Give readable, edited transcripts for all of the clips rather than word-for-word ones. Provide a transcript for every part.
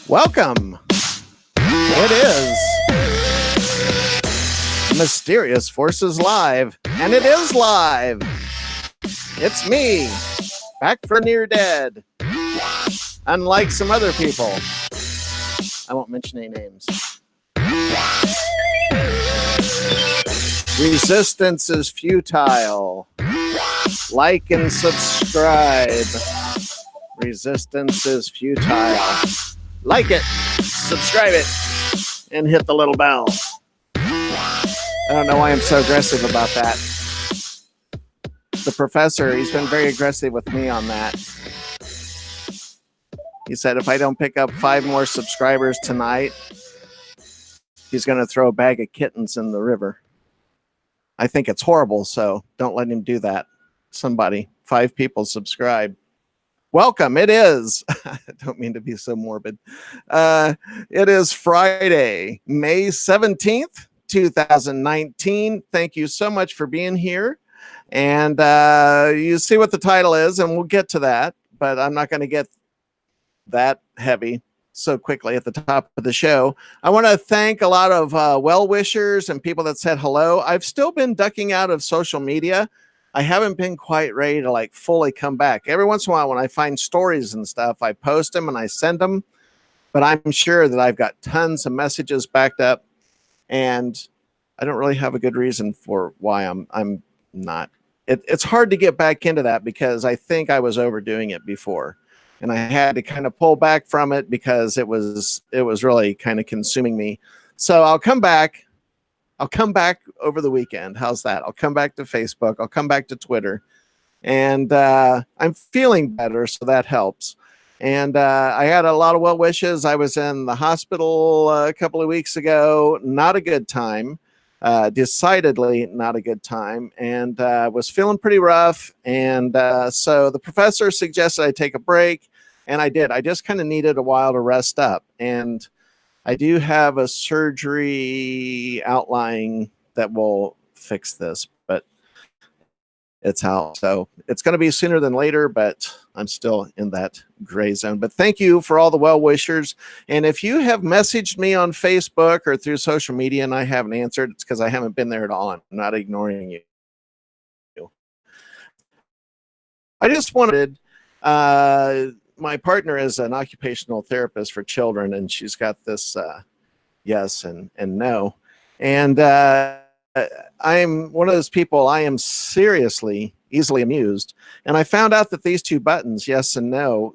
Welcome. It is Mysterious Forces Live, and it is live. It's me, back from Near Dead. Unlike some other people, I won't mention any names. Resistance is futile. Like and subscribe. Resistance is futile. Like it, subscribe it, and hit the little bell. I don't know why I'm so aggressive about that. The professor, he's been very aggressive with me on that. He said if I don't pick up 5 more subscribers tonight, he's going to throw a bag of kittens in the river. I think it's horrible, so don't let him do that. Somebody, 5 people subscribe. Welcome. It is. I don't mean to be so morbid. It is Friday, May 17th, 2019. Thank you so much for being here. And you see what the title is, and we'll get to that. But I'm not going to get that heavy so quickly at the top of the show. I want to thank a lot of well-wishers and people that said hello. I've still been ducking out of social media. I haven't been quite ready to like fully come back. Every once in a while when I find stories and stuff, I post them and I send them, but I'm sure that I've got tons of messages backed up, and I don't really have a good reason for why I'm not. It's hard to get back into that because I think I was overdoing it before, and I had to kind of pull back from it because it was really kind of consuming me. So I'll come back. I'll come back over the weekend. How's that? I'll come back to Facebook. I'll come back to Twitter. And I'm feeling better, so that helps. And I had a lot of well wishes. I was in the hospital a couple of weeks ago. Not a good time. Decidedly not a good time. And was feeling pretty rough. And so the professor suggested I take a break. And I did. I just kind of needed a while to rest up. And I do have a surgery outlining that will fix this, but it's out. So it's going to be sooner than later, but I'm still in that gray zone. But thank you for all the well-wishers. And if you have messaged me on Facebook or through social media and I haven't answered, it's because I haven't been there at all. I'm not ignoring you. I just wanted... my partner is an occupational therapist for children, and she's got this yes and no. And I'm one of those people, I am seriously easily amused. And I found out that these 2 buttons, yes and no,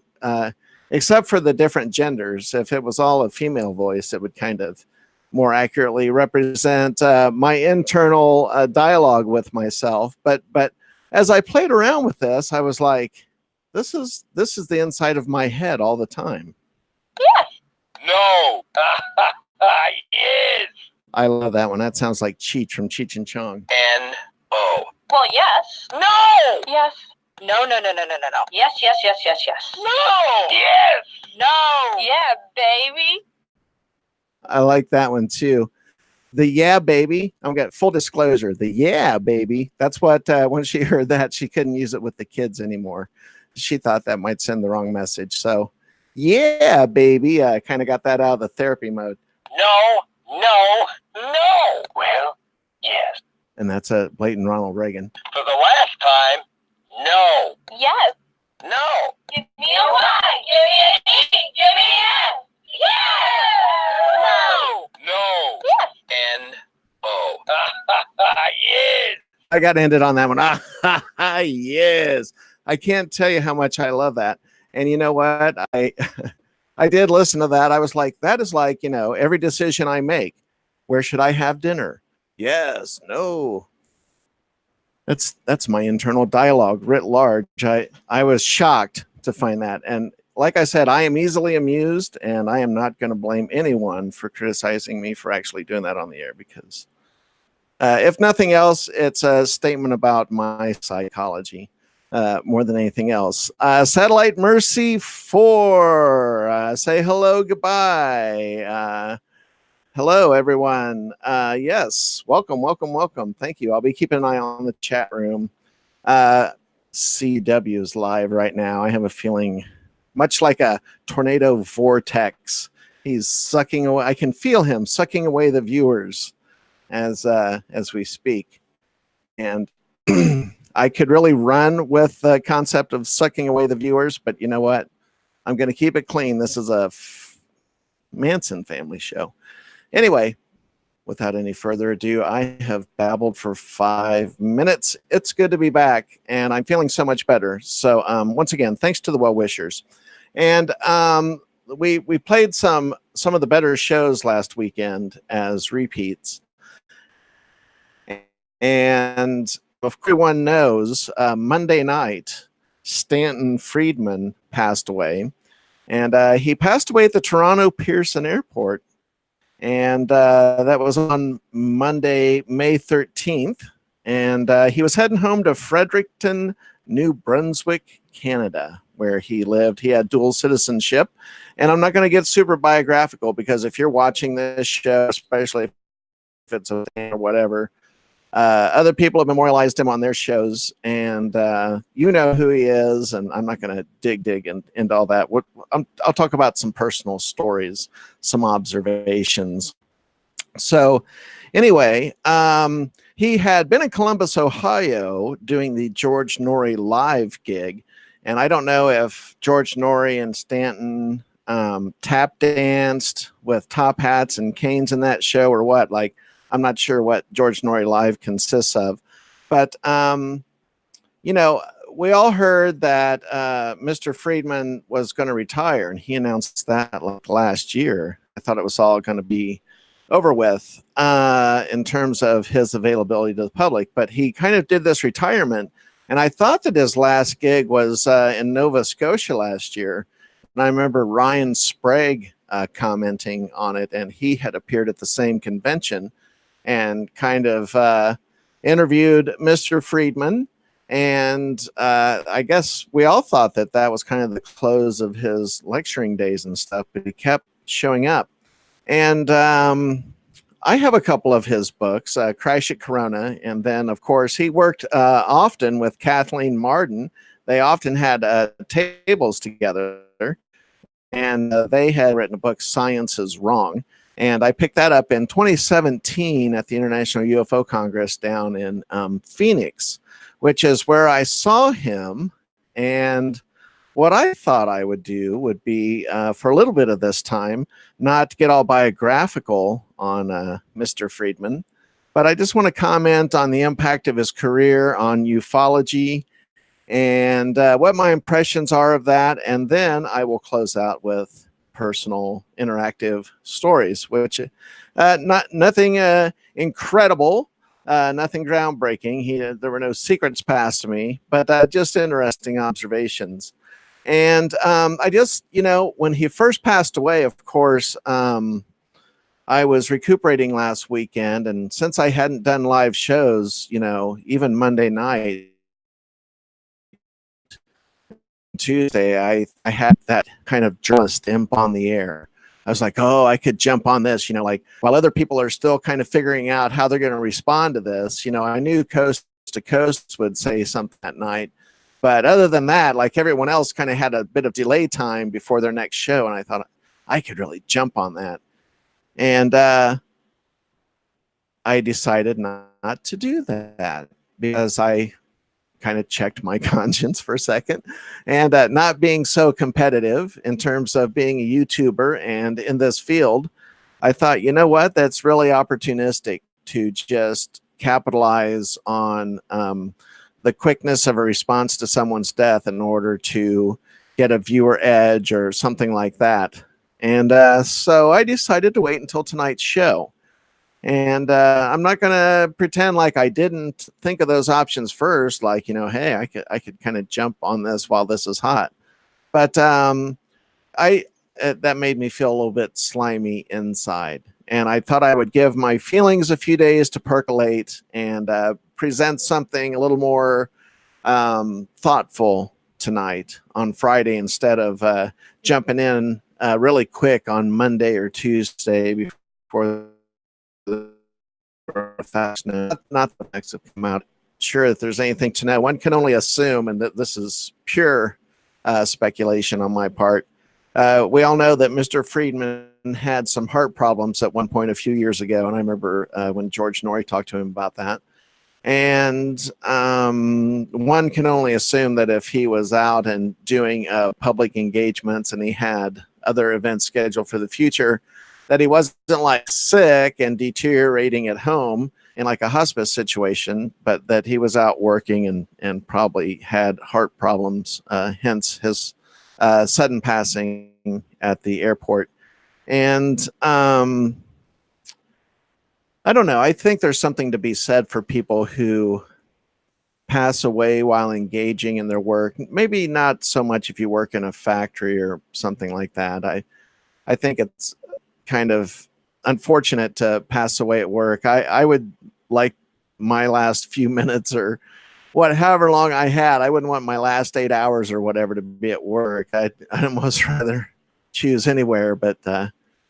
except for the different genders, if it was all a female voice, it would kind of more accurately represent my internal dialogue with myself. But as I played around with this, I was like, this is the inside of my head all the time. Yes. No. Yes. I love that one. That sounds like Cheech from Cheech and Chong. N-O. Well, yes. No. Yes. No. Yes. No. Yes. No. Yeah, baby. I like that one too. The yeah, baby. I'm got full disclosure. The yeah, baby. That's what when she heard that, she couldn't use it with the kids anymore. She thought that might send the wrong message. So, yeah, baby. I kind of got that out of the therapy mode. No. Well, yes. And that's a blatant Ronald Reagan. For the last time, no. Yes. No. Give me a Y. Give me an E. Give me an S. Yes. No. Yes. N-O. Yes. I got to end it on that one. Yes. I can't tell you how much I love that. And you know what? I did listen to that. I was like, that is like, every decision I make. Where should I have dinner? Yes, no. That's my internal dialogue writ large. I was shocked to find that. And like I said, I am easily amused, and I am not going to blame anyone for criticizing me for actually doing that on the air, because if nothing else, it's a statement about my psychology. More than anything else. Satellite Mercy 4. Say hello, goodbye. Hello, everyone. Yes, welcome. Thank you. I'll be keeping an eye on the chat room. CW is live right now. I have a feeling much like a tornado vortex. He's sucking away. I can feel him sucking away the viewers as we speak. And I could really run with the concept of sucking away the viewers, but you know what? I'm going to keep it clean. This is a Manson family show. Anyway, without any further ado, I have babbled for 5 minutes. It's good to be back, and I'm feeling so much better. So once again, thanks to the well-wishers. And we played some of the better shows last weekend as repeats. And if everyone knows, Monday night, Stanton Friedman passed away. And he passed away at the Toronto Pearson Airport. And that was on Monday, May 13th. And he was heading home to Fredericton, New Brunswick, Canada, where he lived. He had dual citizenship. And I'm not going to get super biographical, because if you're watching this show, especially if it's a thing or whatever, other people have memorialized him on their shows, and you know who he is, and I'm not going to dig into all that. I'll talk about some personal stories, some observations. So anyway, he had been in Columbus, Ohio, doing the George Norrie live gig, and I don't know if George Norrie and Stanton tap danced with top hats and canes in that show or what. Like, I'm not sure what George Norrie Live consists of, but, you know, we all heard that Mr. Friedman was going to retire, and he announced that like last year. I thought it was all going to be over with in terms of his availability to the public, but he kind of did this retirement, and I thought that his last gig was in Nova Scotia last year, and I remember Ryan Sprague commenting on it, and he had appeared at the same convention and kind of interviewed Mr. Friedman. And I guess we all thought that that was kind of the close of his lecturing days and stuff, but he kept showing up. And I have a couple of his books, Crash at Corona. And then, of course, he worked often with Kathleen Marden. They often had tables together. And they had written a book, Science is Wrong. And I picked that up in 2017 at the International UFO Congress down in Phoenix, which is where I saw him. And what I thought I would do would be, for a little bit of this time, not get all biographical on Mr. Friedman, but I just want to comment on the impact of his career on ufology and what my impressions are of that. And then I will close out with personal interactive stories, which nothing incredible, nothing groundbreaking. There were no secrets passed to me, but just interesting observations. And I just, you know, when he first passed away, of course, I was recuperating last weekend, and since I hadn't done live shows, you know, even Monday night, Tuesday, I had that kind of journalist imp on the air. I was like, oh, I could jump on this, you know, like while other people are still kind of figuring out how they're going to respond to this. You know, I knew Coast to Coast would say something that night, but other than that, like everyone else kind of had a bit of delay time before their next show, and I thought I could really jump on that. And I decided not to do that, because I kind of checked my conscience for a second, and not being so competitive in terms of being a YouTuber and in this field, I thought, you know what, that's really opportunistic to just capitalize on the quickness of a response to someone's death in order to get a viewer edge or something like that. And so I decided to wait until tonight's show. And I'm not going to pretend like I didn't think of those options first, like, you know, hey, I could kind of jump on this while this is hot. But that made me feel a little bit slimy inside. And I thought I would give my feelings a few days to percolate and present something a little more thoughtful tonight on Friday, instead of jumping in really quick on Monday or Tuesday before not the facts have come out. Sure, if there's anything to know, one can only assume, and that this is pure speculation on my part. We all know that Mr. Friedman had some heart problems at one point a few years ago, and I remember when George Norrie talked to him about that. And one can only assume that if he was out and doing public engagements and he had other events scheduled for the future, that he wasn't like sick and deteriorating at home in like a hospice situation, but that he was out working and probably had heart problems, hence his sudden passing at the airport. And I don't know. I think there's something to be said for people who pass away while engaging in their work. Maybe not so much if you work in a factory or something like that. I think it's kind of unfortunate to pass away at work. I would like my last few minutes or however long I had. I wouldn't want my last 8 hours or whatever to be at work. I'd almost rather choose anywhere but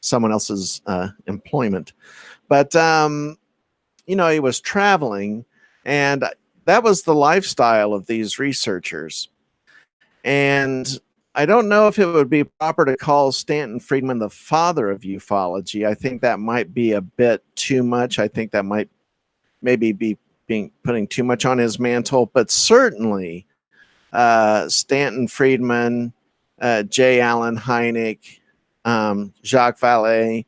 someone else's employment. But, you know, he was traveling, and that was the lifestyle of these researchers. And I don't know if it would be proper to call Stanton Friedman the father of ufology. I think that might be a bit too much. I think that might maybe be putting too much on his mantle, but certainly Stanton Friedman, J. Allen Hynek, Jacques Vallée,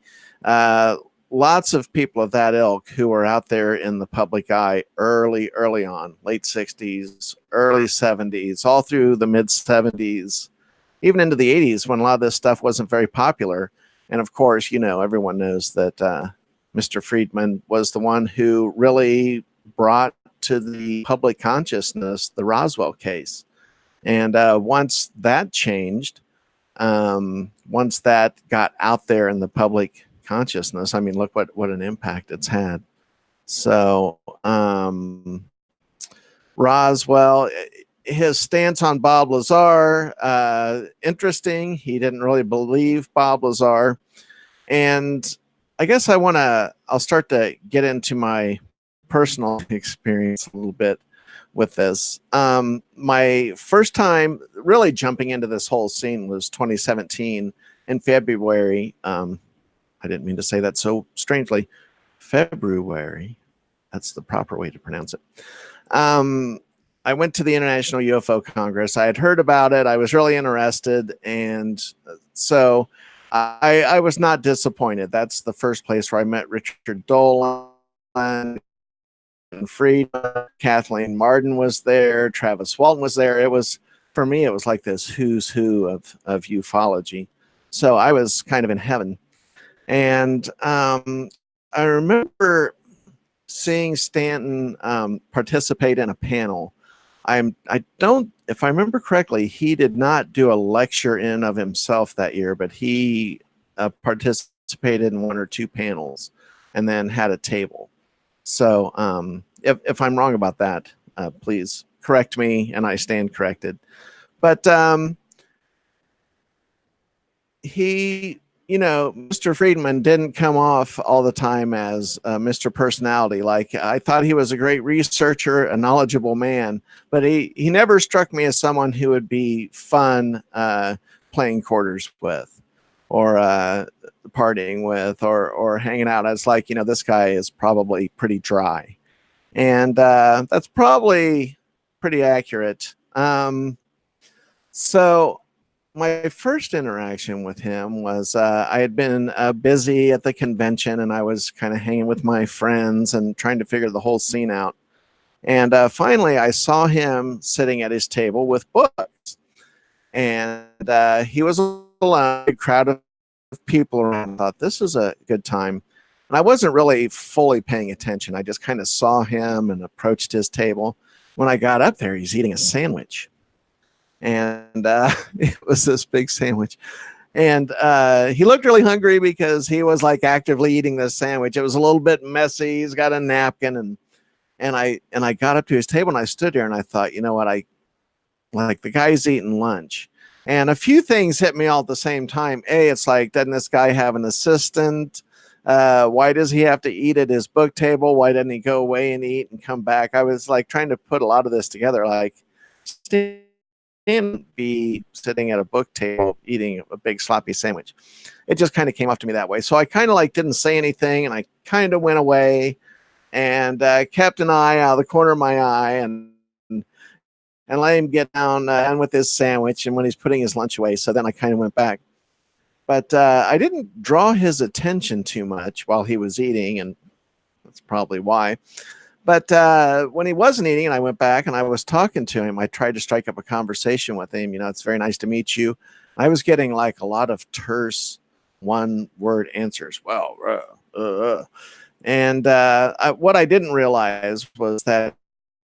lots of people of that ilk who were out there in the public eye early on, late 60s, early 70s, all through the mid 70s, even into the 80s when a lot of this stuff wasn't very popular. And of course, you know, everyone knows that Mr. Friedman was the one who really brought to the public consciousness the Roswell case. And once that changed, once that got out there in the public consciousness, I mean, look what an impact it's had. So Roswell, his stance on Bob Lazar, interesting. He didn't really believe Bob Lazar. And I guess I'll start to get into my personal experience a little bit with this. My first time really jumping into this whole scene was 2017 in February. I didn't mean to say that so strangely. February, that's the proper way to pronounce it. I went to the International UFO Congress. I had heard about it. I was really interested. And so I was not disappointed. That's the first place where I met Richard Dolan, Friedman, Kathleen Martin was there, Travis Walton was there. It was, for me, it was like this who's who of ufology. So I was kind of in heaven. And I remember seeing Stanton participate in a panel. If I remember correctly, he did not do a lecture in of himself that year, but he participated in one or two panels and then had a table. So if I'm wrong about that, please correct me, and I stand corrected. But he, you know, Mr. Friedman didn't come off all the time as Mr. Personality. Like, I thought he was a great researcher, a knowledgeable man, but he never struck me as someone who would be fun playing quarters with, or partying with, or hanging out. I was like, you know, this guy is probably pretty dry. And that's probably pretty accurate. So my first interaction with him was I had been busy at the convention, and I was kind of hanging with my friends and trying to figure the whole scene out. And finally, I saw him sitting at his table with books. And he was alone, a crowd of people around. I thought, this is a good time. And I wasn't really fully paying attention. I just kind of saw him and approached his table. When I got up there, he's eating a sandwich. And it was this big sandwich. And he looked really hungry because he was like actively eating this sandwich. It was a little bit messy. He's got a napkin. And I got up to his table, and I stood there, and I thought, you know what? The guy's eating lunch. And a few things hit me all at the same time. It's like, doesn't this guy have an assistant? Why does he have to eat at his book table? Why doesn't he go away and eat and come back? I was like trying to put a lot of this together. Like, Stanton can be sitting at a book table eating a big sloppy sandwich. It just kind of came off to me that way. So I kind of like didn't say anything, and I kind of went away and kept an eye out of the corner of my eye and let him get down with his sandwich and when he's putting his lunch away. So then I kind of went back. But I didn't draw his attention too much while he was eating, and that's probably why. But when he wasn't eating and I went back and I was talking to him, I tried to strike up a conversation with him. It's very nice to meet you. I was getting like a lot of terse one-word answers. Well, and what I didn't realize was that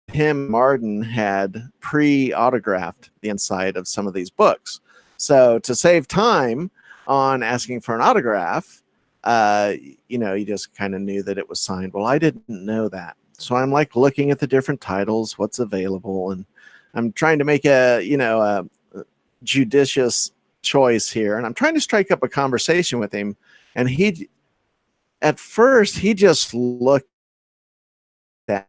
him, Martin, had pre-autographed the inside of some of these books. So to save time on asking for an autograph, you just kind of knew that it was signed. Well, I didn't know that. So I'm like looking at the different titles, what's available, and I'm trying to make a judicious choice here. And I'm trying to strike up a conversation with him. And at first, he just looked at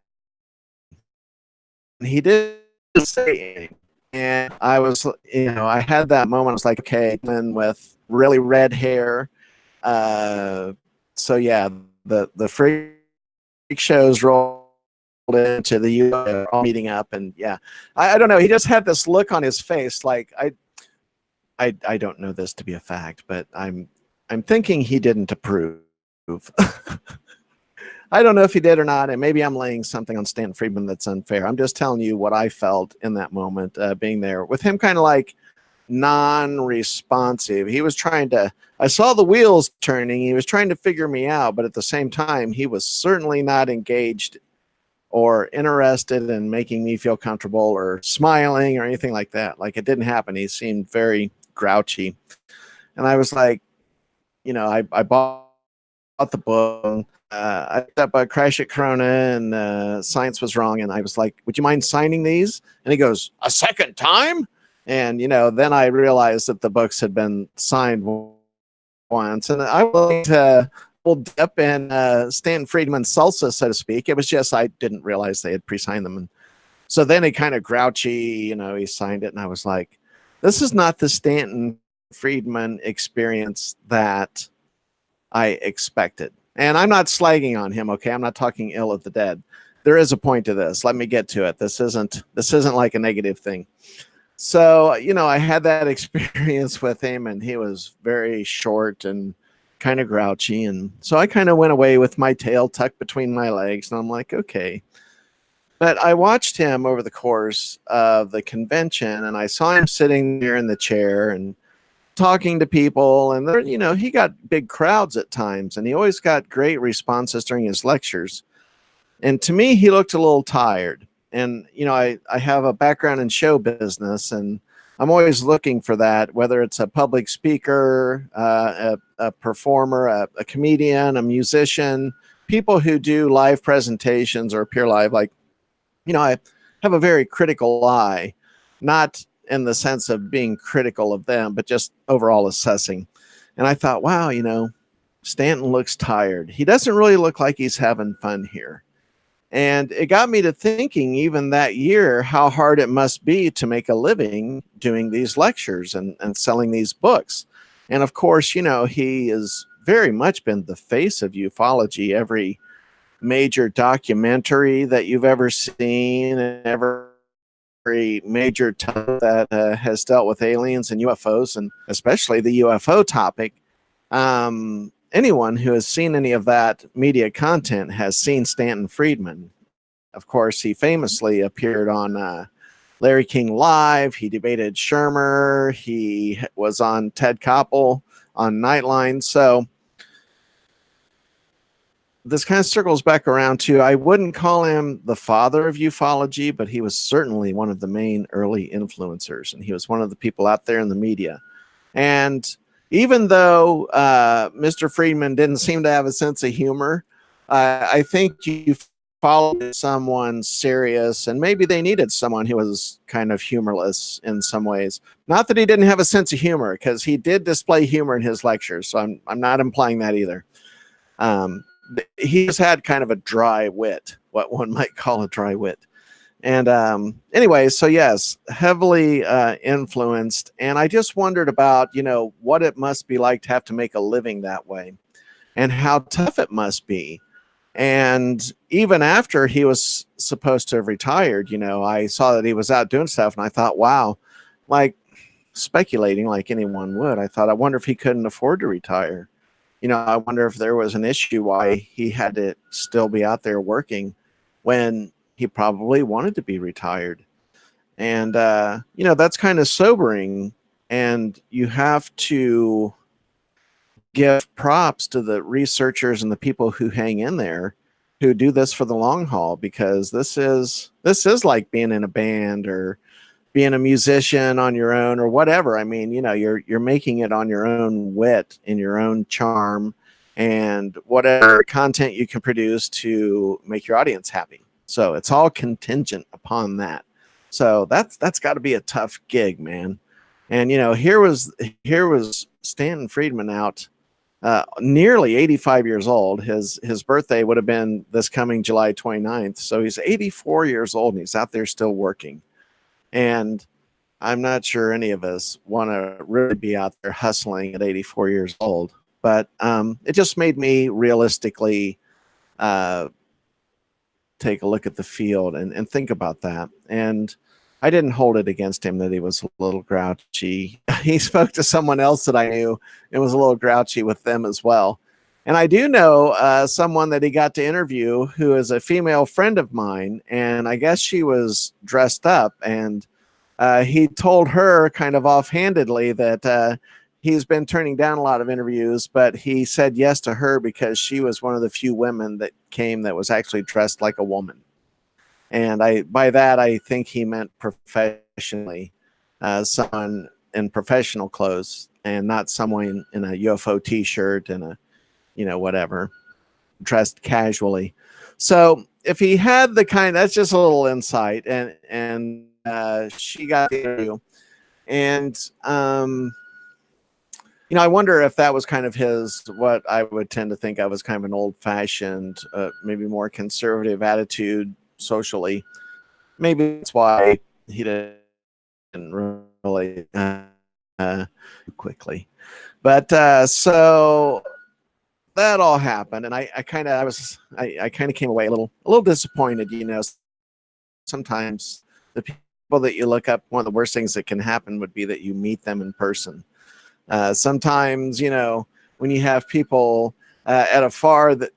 me. He didn't say anything. And I was, I had that moment. I was like, okay, and with really red hair. So yeah, the freak shows rolled into the UFO all meeting up, and yeah, I don't know. He just had this look on his face, like I don't know this to be a fact, but I'm thinking he didn't approve. I don't know if he did or not, and maybe I'm laying something on Stanton Friedman that's unfair. I'm just telling you what I felt in that moment, being there with him, kind of like non-responsive. He was I saw the wheels turning. He was trying to figure me out, but at the same time, he was certainly not engaged or interested in making me feel comfortable or smiling or anything like that. Like, it didn't happen. He seemed very grouchy. And I was like, I bought the book. I picked up a Crash at Corona, and Science Was Wrong. And I was like, would you mind signing these? And he goes, a second time? And, then I realized that the books had been signed once. And I was to dip in Stanton Friedman's salsa, so to speak. It was just I didn't realize they had pre-signed them. And so then he kind of grouchy, he signed it. And I was like, this is not the Stanton Friedman experience that I expected. And I'm not slagging on him, okay? I'm not talking ill of the dead. There is a point to this. Let me get to it. This isn't like a negative thing. So, I had that experience with him, and he was very short and kind of grouchy. And so I kind of went away with my tail tucked between my legs, and I'm like, okay. But I watched him over the course of the convention, and I saw him sitting there in the chair and talking to people. And there, he got big crowds at times, and he always got great responses during his lectures. And to me, he looked a little tired. And, I have a background in show business, and I'm always looking for that, whether it's a public speaker, a performer, a comedian, a musician, people who do live presentations or appear live. Like, I have a very critical eye, not in the sense of being critical of them, but just overall assessing. And I thought, wow, Stanton looks tired. He doesn't really look like he's having fun here. And it got me to thinking, even that year, how hard it must be to make a living doing these lectures and selling these books. And of course, he has very much been the face of ufology. Every major documentary that you've ever seen, and every major title that has dealt with aliens and UFOs, and especially the UFO topic. Anyone who has seen any of that media content has seen Stanton Friedman. Of course, he famously appeared on Larry King Live. He debated Shermer. He was on Ted Koppel on Nightline. So this kind of circles back around to, I wouldn't call him the father of ufology, but he was certainly one of the main early influencers. And he was one of the people out there in the media. And even though Mr. Friedman didn't seem to have a sense of humor, I think you followed someone serious, and maybe they needed someone who was kind of humorless in some ways. Not that he didn't have a sense of humor, because he did display humor in his lectures, so I'm not implying that either. He just had kind of a dry wit, what one might call a dry wit. And anyway, so yes, heavily influenced. And I just wondered about, what it must be like to have to make a living that way and how tough it must be. And even after he was supposed to have retired, I saw that he was out doing stuff and I thought, wow, like speculating like anyone would. I thought, I wonder if he couldn't afford to retire. I wonder if there was an issue why he had to still be out there working when he probably wanted to be retired. And, that's kind of sobering. And you have to give props to the researchers and the people who hang in there who do this for the long haul, because this is like being in a band or being a musician on your own or whatever. I mean, you're making it on your own wit and your own charm and whatever content you can produce to make your audience happy. So it's all contingent upon that. So that's got to be a tough gig, man. And here was Stanton Friedman out, nearly 85 years old. His birthday would have been this coming July 29th. So he's 84 years old and he's out there still working. And I'm not sure any of us want to really be out there hustling at 84 years old. But it just made me realistically take a look at the field and think about that. And I didn't hold it against him that he was a little grouchy. He spoke to someone else that I knew and was a little grouchy with them as well. And I do know someone that he got to interview who is a female friend of mine. And I guess she was dressed up. And he told her kind of offhandedly that he's been turning down a lot of interviews, but he said yes to her because she was one of the few women that came that was actually dressed like a woman. And by that, I think he meant professionally, someone in professional clothes and not someone in a UFO t-shirt and a, whatever, dressed casually. So if he had the that's just a little insight. And she got the interview. And, I wonder if that was kind of what I would tend to think of as kind of an old fashioned, maybe more conservative attitude socially. Maybe that's why he didn't really quickly. But so that all happened, and I kind of came away a little disappointed. Sometimes the people that you look up, one of the worst things that can happen would be that you meet them in person. Sometimes, when you have people at afar that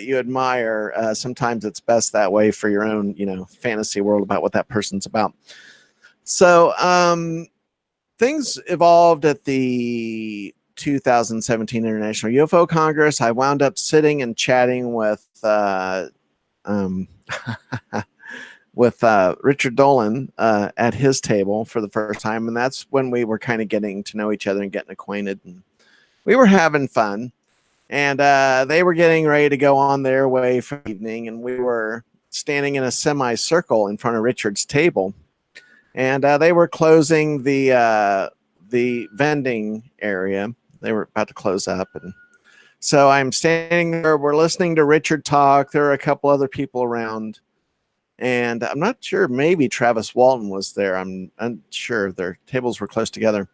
you admire, sometimes it's best that way for your own, fantasy world about what that person's about. So things evolved at the 2017 International UFO Congress. I wound up sitting and chatting with Richard Dolan at his table for the first time. And that's when we were kind of getting to know each other and getting acquainted. And we were having fun. And they were getting ready to go on their way for the evening. And we were standing in a semicircle in front of Richard's table. And they were closing the vending area. They were about to close up. And so I'm standing there. We're listening to Richard talk. There are a couple other people around. And I'm not sure, maybe Travis Walton was there. I'm unsure. Their tables were close together.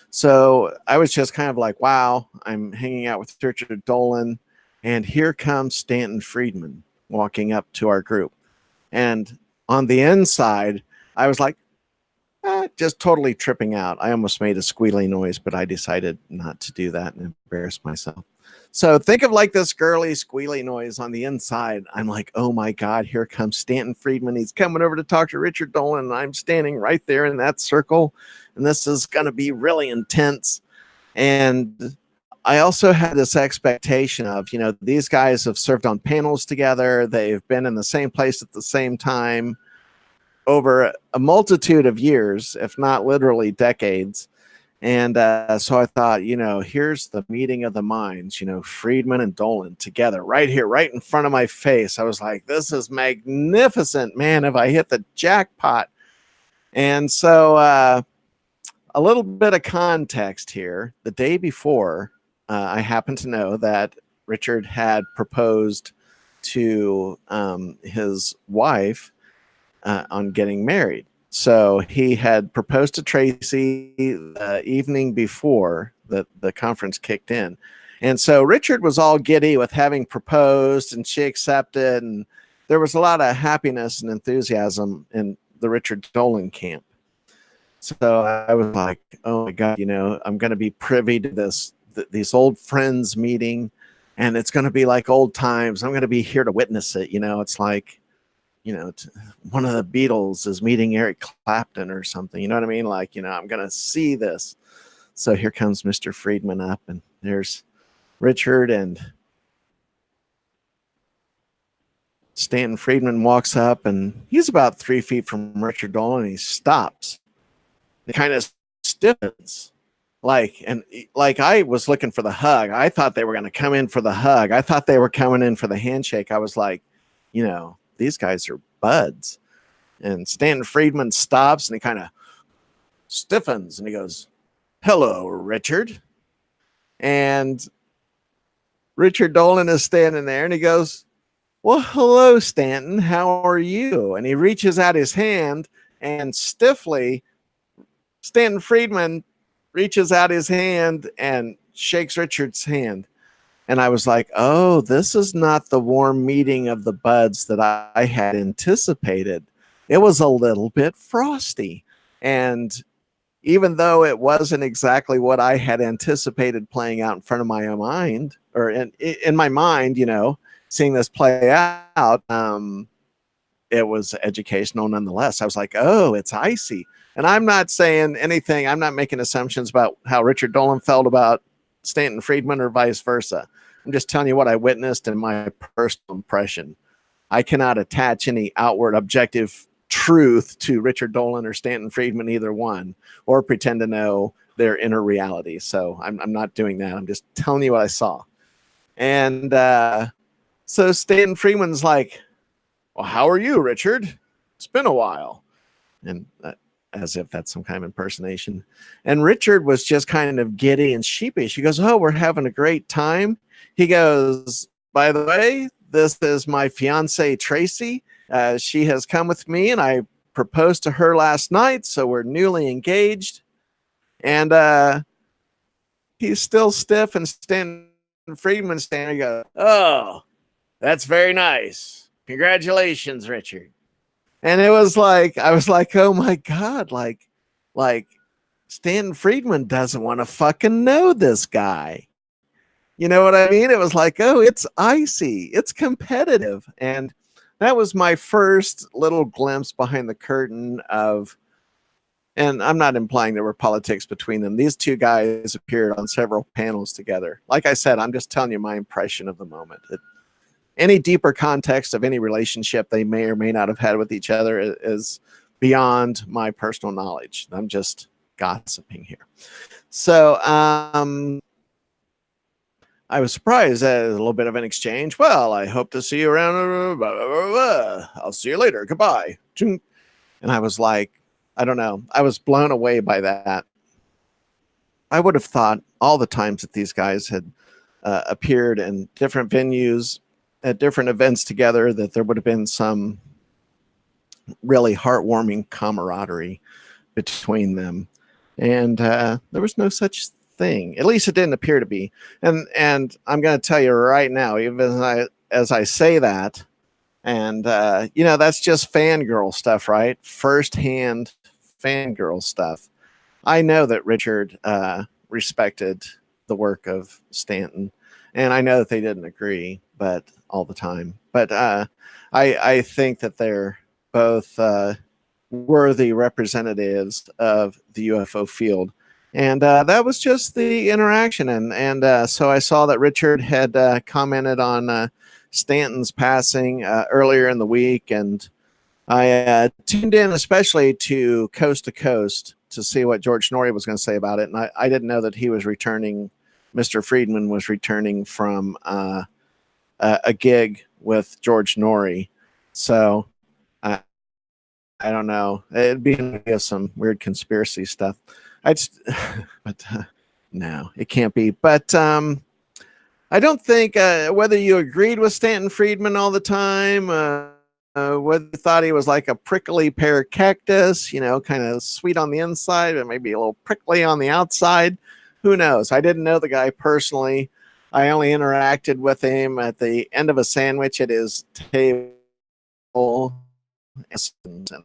So I was just kind of like, wow, I'm hanging out with Richard Dolan. And here comes Stanton Friedman walking up to our group. And on the inside, I was like, just totally tripping out. I almost made a squealy noise, but I decided not to do that and embarrass myself. So think of like this girly squealy noise on the inside. I'm like, oh my God, here comes Stanton Friedman. He's coming over to talk to Richard Dolan. And I'm standing right there in that circle. And this is going to be really intense. And I also had this expectation of, these guys have served on panels together. They've been in the same place at the same time over a multitude of years, if not literally decades. And so I thought, here's the meeting of the minds, Friedman and Dolan together right here, right in front of my face. I was like, this is magnificent, man. Have I hit the jackpot? And so a little bit of context here. The day before, I happened to know that Richard had proposed to his wife on getting married. So he had proposed to Tracy the evening before the conference kicked in. And so Richard was all giddy with having proposed, and she accepted. And there was a lot of happiness and enthusiasm in the Richard Dolan camp. So I was like, oh my God, I'm going to be privy to these old friends meeting, and it's going to be like old times. I'm going to be here to witness it. It's like, one of the Beatles is meeting Eric Clapton or something. You know what I mean? Like, I'm going to see this. So here comes Mr. Friedman up, and there's Richard, and Stanton Friedman walks up, and he's about 3 feet from Richard Dolan, and he stops. He kind of stiffens. Like I was looking for the hug. I thought they were going to come in for the hug. I thought they were coming in for the handshake. I was like, these guys are buds. And Stanton Friedman stops, and he kind of stiffens, and he goes, hello, Richard. And Richard Dolan is standing there, and he goes, well, hello, Stanton. How are you? And he reaches out his hand, and stiffly, Stanton Friedman reaches out his hand and shakes Richard's hand. And I was like, oh, this is not the warm meeting of the buds that I had anticipated. It was a little bit frosty. And even though it wasn't exactly what I had anticipated playing out in front of my mind, or in my mind, seeing this play out, it was educational nonetheless. I was like, oh, it's icy. And I'm not saying anything. I'm not making assumptions about how Richard Dolan felt about Stanton Friedman or vice versa. I'm just telling you what I witnessed and my personal impression. I cannot attach any outward objective truth to Richard Dolan or Stanton Friedman, either one, or pretend to know their inner reality. So I'm not doing that. I'm just telling you what I saw. And so Stanton Friedman's like, well, how are you, Richard? It's been a while. And as if that's some kind of impersonation. And Richard was just kind of giddy and sheepish. He goes, oh, we're having a great time. He goes, by the way, this is my fiance, Tracy. She has come with me, and I proposed to her last night, so we're newly engaged. And he's still stiff, and Stanton Friedman standing there, oh, that's very nice. Congratulations, Richard. And it was like, I was like, oh my God, like Stanton Friedman doesn't want to fucking know this guy. You know what I mean? It was like, oh, it's icy. It's competitive. And that was my first little glimpse behind the curtain of, and I'm not implying there were politics between them. These two guys appeared on several panels together. Like I said, I'm just telling you my impression of the moment. Any deeper context of any relationship they may or may not have had with each other is beyond my personal knowledge. I'm just gossiping here. So I was surprised at a little bit of an exchange. Well, I hope to see you around. Blah, blah, blah, blah. I'll see you later. Goodbye. And I was like, I don't know. I was blown away by that. I would have thought all the times that these guys had appeared in different venues at different events together, that there would have been some really heartwarming camaraderie between them. And there was no such thing. At least it didn't appear to be. And I'm going to tell you right now, even as I say that, and that's just fangirl stuff, right? Firsthand fangirl stuff. I know that Richard respected the work of Stanton, and I know that they didn't agree, but all the time. But I think that they're both worthy representatives of the UFO field. And that was just the interaction. And so I saw that Richard had commented on Stanton's passing earlier in the week. And I tuned in especially to Coast to see what George Norrie was going to say about it. And I didn't know that he was returning. Mr. Friedman was returning from a gig with George Norrie. So I don't know. It'd be some weird conspiracy stuff. But no, it can't be. But I don't think whether you agreed with Stanton Friedman all the time, whether he thought he was like a prickly pear cactus, you know, kind of sweet on the inside, but maybe a little prickly on the outside. Who knows? I didn't know the guy personally. I only interacted with him at the end of a sandwich at his table, and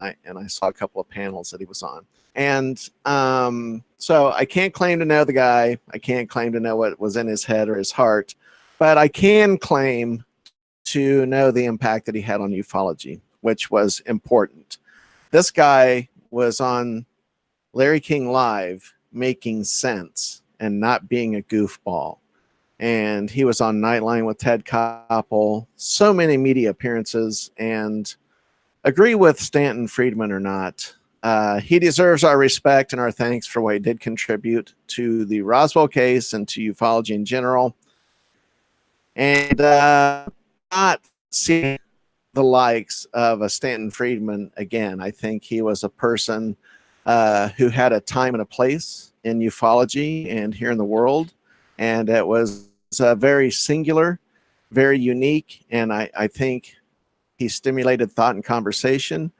I saw a couple of panels that he was on. And so I can't claim to know the guy. I can't claim to know what was in his head or his heart, but I can claim to know the impact that he had on ufology, which was important. This guy was on Larry King Live making sense and not being a goofball. And he was on Nightline with Ted Koppel, so many media appearances, and agree with Stanton Friedman or not, he deserves our respect and our thanks for what he did contribute to the Roswell case and to ufology in general. And not seeing the likes of a Stanton Friedman again. I think he was a person who had a time and a place in ufology and here in the world. And it was very singular, very unique. And I think he stimulated thought and conversation.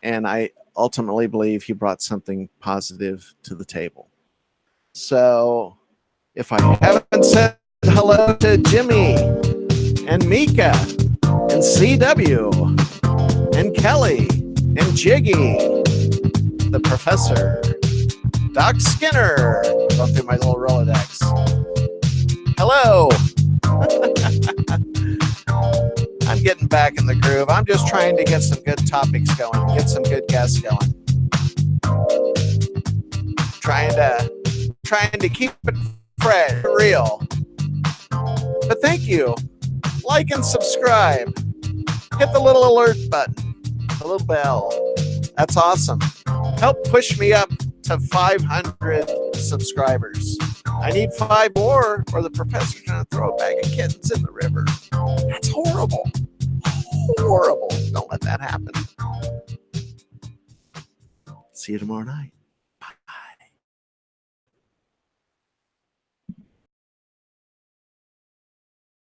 And I ultimately believe he brought something positive to the table. So if I haven't said hello to Jimmy and Mika and CW and Kelly and Jiggy, the professor, Doc Skinner, going through my little Rolodex. Hello. I'm getting back in the groove. I'm just trying to get some good topics going, get some good guests going. Trying to keep it fresh, real. But thank you. Like and subscribe. Hit the little alert button, the little bell. That's awesome. Help push me up to 500 subscribers. I need 5 more or the professor's going to throw a bag of kittens in the river. That's horrible. Horrible. Don't let that happen. See you tomorrow night.